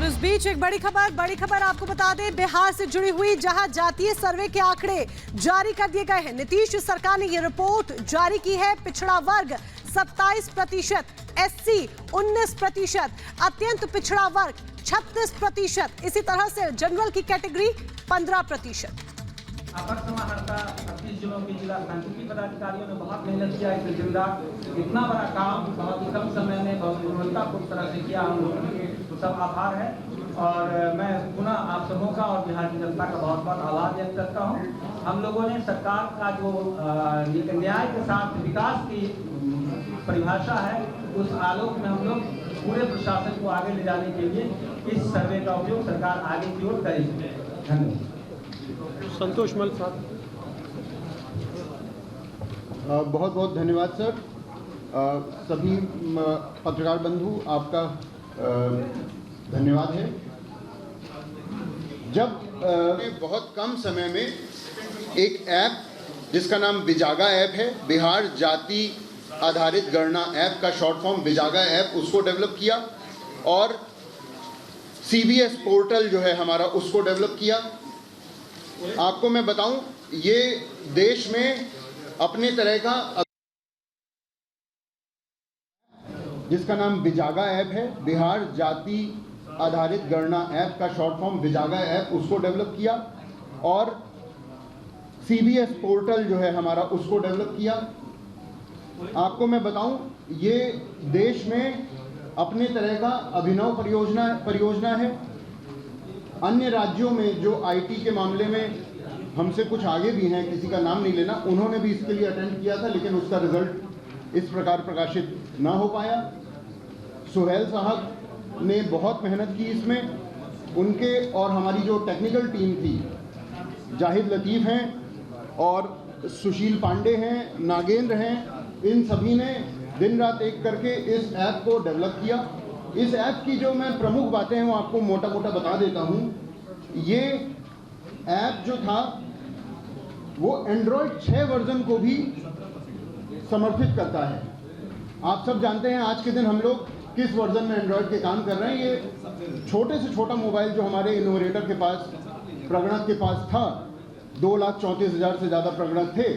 इस बीच एक बड़ी खबर आपको बता दें, बिहार से जुड़ी हुई, जहां जातीय सर्वे के आंकड़े जारी कर दिए गए हैं। नीतीश सरकार ने ये रिपोर्ट जारी की है। पिछड़ा वर्ग 27%, एससी 19%, अत्यंत पिछड़ा वर्ग 36%, इसी तरह से जनरल की कैटेगरी 15%। अपर समाहर्ता 30 जिलों के जिला सांख्यिकी पदाधिकारियों ने बहुत मेहनत किया। इस दिन रात इतना बड़ा काम बहुत ही कम समय में बहुत गुणवत्तापूर्ण तरह से किया। हम लोगों के सब आभार है और मैं पुनः आप सबों का और बिहार की जनता का बहुत बहुत आभार व्यक्त करता हूँ। हम लोगों ने सरकार का जो न्याय के साथ विकास की परिभाषा है, उस आलोक में हम लोग पूरे प्रशासन को आगे ले जाने के लिए इस सर्वे का उपयोग सरकार आगे की ओर करेगी। धन्यवाद। संतोष मल साहब। बहुत बहुत धन्यवाद सर। सभी पत्रकार बंधु, आपका धन्यवाद है। जब बहुत कम समय में एक ऐप जिसका नाम विजागा ऐप है, बिहार जाति आधारित गणना ऐप का शॉर्ट फॉर्म विजागा ऐप, उसको डेवलप किया और सीबीएस पोर्टल जो है हमारा, उसको डेवलप किया। आपको मैं बताऊं, ये देश में अपने तरह का जिसका नाम विजागा ऐप है, बिहार जाति आधारित गणना ऐप का शॉर्ट फॉर्म विजागा ऐप, उसको डेवलप किया और सीबीएस पोर्टल जो है हमारा, उसको डेवलप किया। आपको मैं बताऊं, ये देश में अपने तरह का अभिनव परियोजना है। अन्य राज्यों में जो आईटी के मामले में हमसे कुछ आगे भी हैं, किसी का नाम नहीं लेना, उन्होंने भी इसके लिए अटेम्प्ट किया था, लेकिन उसका रिजल्ट इस प्रकार प्रकाशित ना हो पाया। सुहेल साहब ने बहुत मेहनत की इसमें। उनके और हमारी जो टेक्निकल टीम थी, जाहिद लतीफ़ हैं और सुशील पांडे हैं, नागेंद्र हैं, इन सभी ने दिन रात एक करके इस ऐप को डेवलप किया। इस ऐप की जो मैं प्रमुख बातें हैं वो आपको मोटा मोटा बता देता हूँ। ये ऐप जो था वो एंड्रॉयड 6 वर्जन को भी समर्थित करता है। आप सब जानते हैं आज के दिन हम लोग किस वर्जन में एंड्रॉयड के काम कर रहे हैं। ये छोटे से छोटा मोबाइल जो हमारे इनोवेटर के पास, प्रगणक के पास था, 2,34,000 से ज़्यादा प्रगणक थे,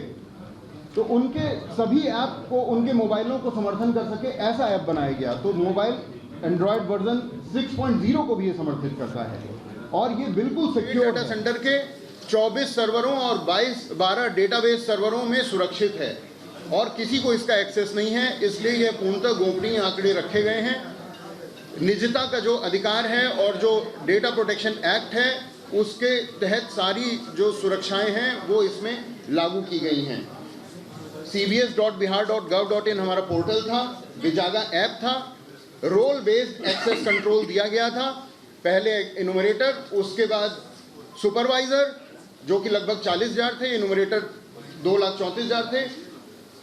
तो उनके सभी ऐप को, उनके मोबाइलों को समर्थन कर सके, ऐसा ऐप बनाया गया। तो मोबाइल एंड्रॉयड वर्जन 6.0 को भी ये समर्थित करता है और ये बिल्कुल सिक्योर डाटा सेंटर के 24 सर्वरों और 12 डेटाबेस सर्वरों में सुरक्षित है और किसी को इसका एक्सेस नहीं है। इसलिए ये पूर्णतः गोपनीय आंकड़े रखे गए हैं। निजता का जो अधिकार है और जो डेटा प्रोटेक्शन एक्ट है, उसके तहत सारी जो सुरक्षाएं हैं वो इसमें लागू की गई हैं। cbs.bihar.gov.in हमारा पोर्टल था, विजागा ऐप था, रोल बेस्ड एक्सेस कंट्रोल दिया गया था। पहले इनुमरेटर, उसके बाद सुपरवाइजर जो कि लगभग 40,000 थे, इनुमरेटर 2,34,000 थे,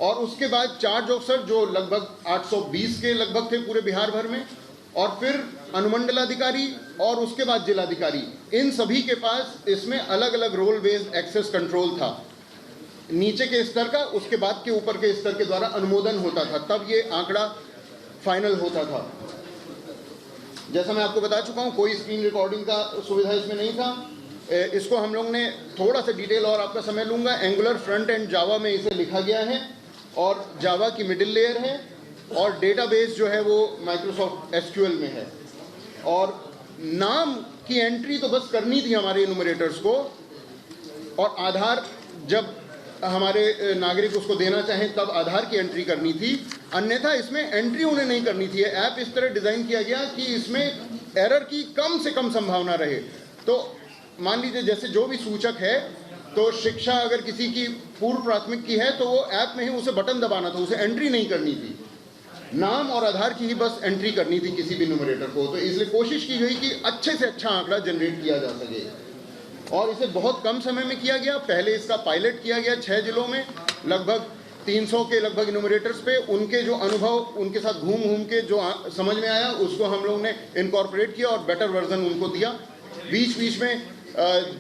और उसके बाद चार्ज ऑफिसर जो लगभग 820 के लगभग थे पूरे बिहार भर में, और फिर अनुमंडलाधिकारी और उसके बाद जिलाधिकारी। इन सभी के पास इसमें अलग अलग रोल बेस्ड एक्सेस कंट्रोल था। नीचे के स्तर का, उसके बाद के ऊपर के स्तर के द्वारा अनुमोदन होता था, तब ये आंकड़ा फाइनल होता था। जैसा मैं आपको बता चुका हूँ, कोई स्क्रीन रिकॉर्डिंग का सुविधा इसमें नहीं था। इसको हम लोग ने थोड़ा सा डिटेल और आपका समय लूँगा। एंगुलर फ्रंट एंड जावा में इसे लिखा गया है और जावा की मिडिल लेयर है और डेटाबेस जो है वो माइक्रोसॉफ्ट एसक्यूएल में है। और नाम की एंट्री तो बस करनी थी हमारे इनुमरेटर्स को, और आधार जब हमारे नागरिक उसको देना चाहें तब आधार की एंट्री करनी थी, अन्यथा इसमें एंट्री उन्हें नहीं करनी थी। ऐप इस तरह डिज़ाइन किया गया कि इसमें एरर की कम से कम संभावना रहे। तो मान लीजिए जैसे जो भी सूचक है, तो शिक्षा अगर किसी की पूर्व प्राथमिक की है तो वो ऐप में ही उसे बटन दबाना था, उसे एंट्री नहीं करनी थी। नाम और आधार की ही बस एंट्री करनी थी किसी भी न्यूमरेटर को। तो इसलिए कोशिश की गई कि अच्छे से अच्छा आंकड़ा जनरेट किया जा सके और इसे बहुत कम समय में किया गया। पहले इसका पायलट किया गया 6 जिलों में, लगभग 300 के लगभग इनुमरेटर्स पे। उनके जो अनुभव, उनके साथ घूम घूम के जो समझ में आया, उसको हम लोग ने इनकॉर्पोरेट किया और बेटर वर्जन उनको दिया। बीच बीच में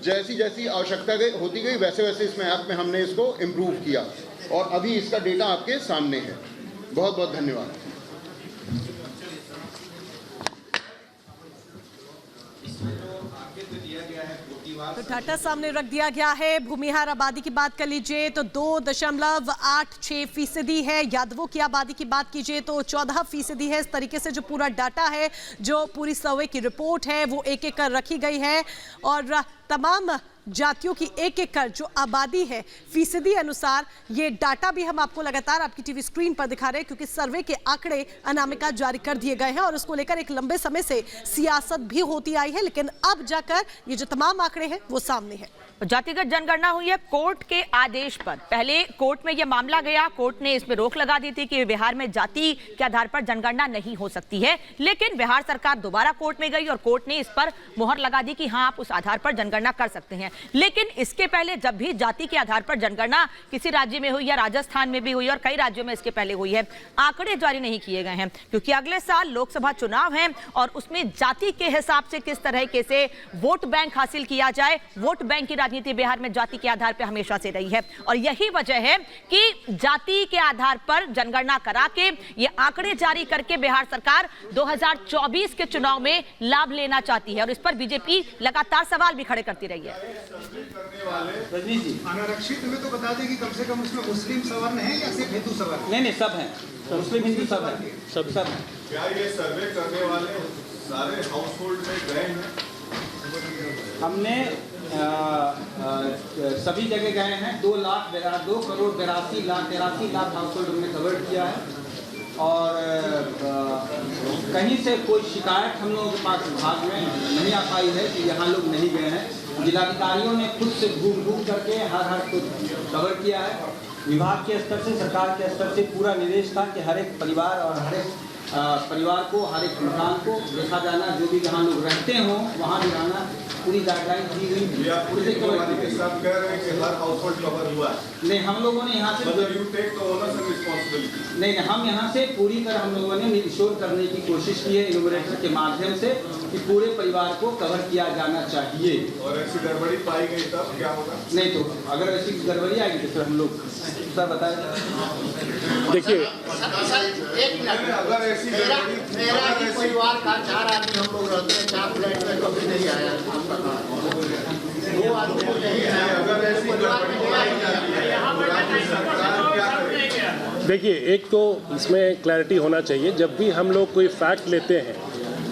जैसी जैसी आवश्यकता होती गई, वैसे वैसे इसमें ऐप में हमने इसको इम्प्रूव किया और अभी इसका डेटा आपके सामने है। बहुत बहुत धन्यवाद। तो डाटा सामने रख दिया गया है। भूमिहार आबादी की बात कर लीजिए तो 2.86% है। यादवों की आबादी की बात कीजिए तो 14% है। इस तरीके से जो पूरा डाटा है, जो पूरी सर्वे की रिपोर्ट है, वो एक एक कर रखी गई है और तमाम जातियों की एक एक कर जो आबादी है फीसदी अनुसार ये डाटा भी हम आपको लगातार आपकी टीवी स्क्रीन पर दिखा रहे हैं, क्योंकि सर्वे के आंकड़े अनामिका जारी कर दिए गए हैं और उसको लेकर एक लंबे समय से सियासत भी होती आई है, लेकिन अब जाकर ये जो तमाम आंकड़े हैं वो सामने है। जातिगत जनगणना हुई है कोर्ट के आदेश पर। पहले कोर्ट में यह मामला गया, कोर्ट ने इसमें रोक लगा दी थी कि बिहार में जाति के आधार पर जनगणना नहीं हो सकती है, लेकिन बिहार सरकार दोबारा कोर्ट में गई और कोर्ट ने इस पर मुहर लगा दी कि हाँ आप उस आधार पर जनगणना कर सकते हैं। लेकिन इसके पहले जब भी जाति के आधार पर जनगणना किसी राज्य में हुई या राजस्थान में भी हुई और कई राज्यों में इसके पहले हुई है, आंकड़े जारी नहीं किए गए हैं, क्योंकि अगले साल लोकसभा चुनाव है और उसमें जाति के हिसाब से किस तरह से वोट बैंक हासिल किया जाए, वोट बैंक की राजनीति बिहार में जाति के आधार पर हमेशा से रही है और यही वजह है कि जाति के आधार पर जनगणना करा के ये आंकड़े जारी करके बिहार सरकार 2024 के चुनाव में लाभ लेना चाहती है और इस पर बीजेपी लगातार सवाल भी खड़े करती रही है। अनारक्षित में तो बता दें कि कम से कम उसमें मुस्लिम सवर्ण है या सिर्फ हिंदू सवर्ण? नहीं, सब हैं, मुस्लिम हिंदू सब हैं, सब हैं। क्या ये सर्वे करने वाले सारे हाउसहोल्ड में गए हैं? हमने सभी जगह गए हैं। 2,82,83,83 हाउसहोल्ड हमने कवर किया है और कहीं से कोई शिकायत हम लोगों के पास विभाग में नहीं आ पाई है कि यहाँ लोग नहीं गए हैं। जिलाधिकारियों ने खुद से घूम करके हर को कवर किया है। विभाग के स्तर से, सरकार के स्तर से पूरा निर्देश था कि हर एक परिवार और हर एक परिवार को, हर एक मकान को देखा जाना, जो भी जहाँ लोग रहते हों वहाँ भी रहना, पूरी गाइडलाइन दी गई। सब कह रहे हैं कि हर हाउसहोल्ड कवर हुआ है। नहीं, हम लोगों ने यहाँ से नहीं, हम यहाँ से पूरी तरह हम लोगों ने इंश्योर करने की कोशिश की है इनोवेटर के माध्यम से कि पूरे परिवार को कवर किया जाना चाहिए। और ऐसी गड़बड़ी पाई गई तब क्या होगा? नहीं तो अगर ऐसी गड़बड़ी आएगी तो फिर हम लोग सर बताएं। देखिए, अगर ऐसी मेरा परिवार का 4 आदमी हम लोग रहते हैं, 4 फ्लैट में कभी नहीं आया। 2 आदमी को नहीं आया। अगर ऐसी गड़बड़ी पाई जाती है सरकार क्या करेगी? देखिए, एक तो इसमें क्लैरिटी होना चाहिए। जब भी हम लोग कोई फैक्ट लेते हैं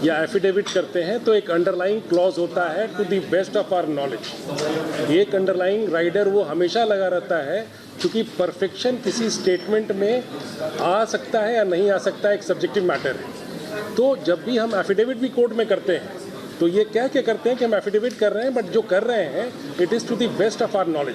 या एफिडेविट करते हैं तो एक अंडरलाइंग क्लॉज होता है to the best of our knowledge. एक अंडरलाइंग राइडर वो हमेशा लगा रहता है, क्योंकि परफेक्शन किसी स्टेटमेंट में आ सकता है या नहीं आ सकता है, एक सब्जेक्टिव मैटर है। तो जब भी हम एफिडेविट भी कोर्ट में करते हैं तो ये कह के करते हैं कि हम एफिडेविट कर रहे हैं, बट जो कर रहे हैं it is to the best of our knowledge.